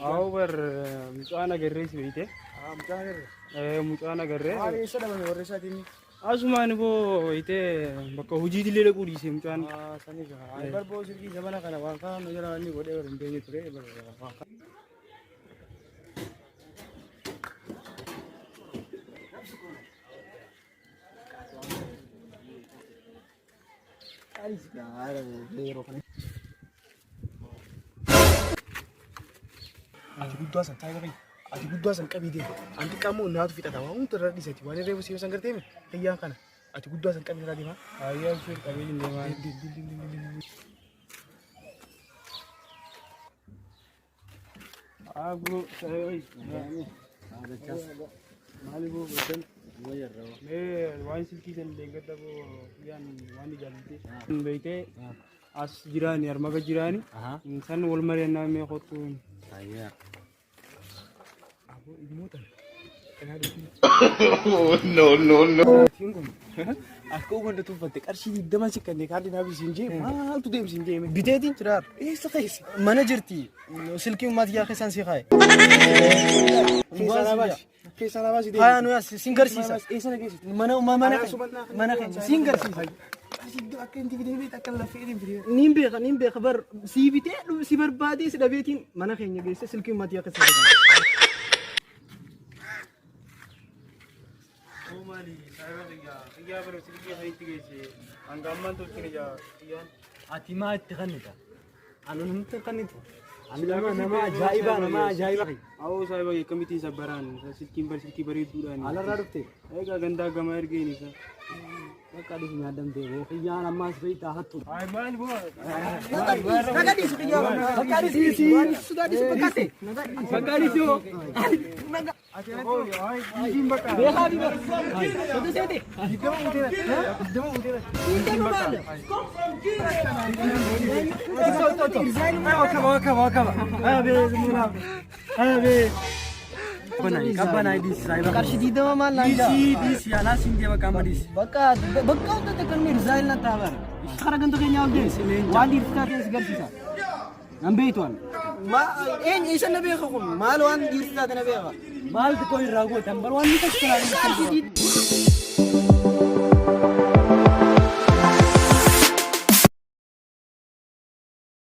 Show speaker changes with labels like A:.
A: Awo bar mucaan agarree si beekte. Mucaan agarree. Asumaan boo beekte bakka hojiitti illee dhaquu dhiisee mucaan.
B: Barboo sirrii zamana kana waan kaan jala inni godhee waliin deemee ture. Ati guddaa san taa'ee qabii. Ati guddaa san qabii deema. Anti qaammoo naatu fixata. Waan hundi irra dhiisati. Waan irree busii san gartee hiyyaa kana. Ati guddaa san qabii irraa deema.
A: Ayyaa ishee qabee hin deemaa. Aguu maali boo godhan waan silkii san deeggarta boo yaan waan ijaallatte beektee as jiraani armaga jiraani san wal mari'annaa mee qottuun.
B: No. Aku udah tuh pada karsi di dalam sih kan dekade nabi sinje, mal tuh dem sinje, bitetin cerar. Setais, manager ti, silki umat ya kesan sih kai. Kesan apa sih? Hai anu ya singer sih. Mana kan singer sih. Akan TV akan la fi'ilin video. Nimbe kabar si bite si berbadi sudah bitin mana kayaknya guys silki umat ya kesan.
A: Mali, saya kerja baru sedikit hari tiga sih. Anggaman tu kerja, ian.
B: Ati ma itkan itu, anu nanti kan itu. Nama jaiba.
A: Aku saya bagi komite sabaran, silki beri itu dah ni.
B: Alar raruk te.
A: Ega ganda gamar gini sah.
B: Maka di sini ada deh. Kian amas beri tahat tu.
A: Ay mal bo.
B: Maka di sini kian. Maka di sini. Sudah di sini kate. Maka di sini.
A: Oh, ay, izin bakal.
B: Beha di mana? Sudah siapa?
A: Idam udah.
B: Izin bakal. Wakaba. Abe semua. Abe. Kapan ini saya? Karsi di dalam mana? Di ala sini dia bakal madis. Bakal udah tekan Mirzail nak tahu. Sekarang kan tuh kayaknya udah. Wali kita segar sisa. Nambe ituan. Isa nabi ako. Maluan di kita nabi ako. Mahal ko yung rago. Tambar one kita sekarang.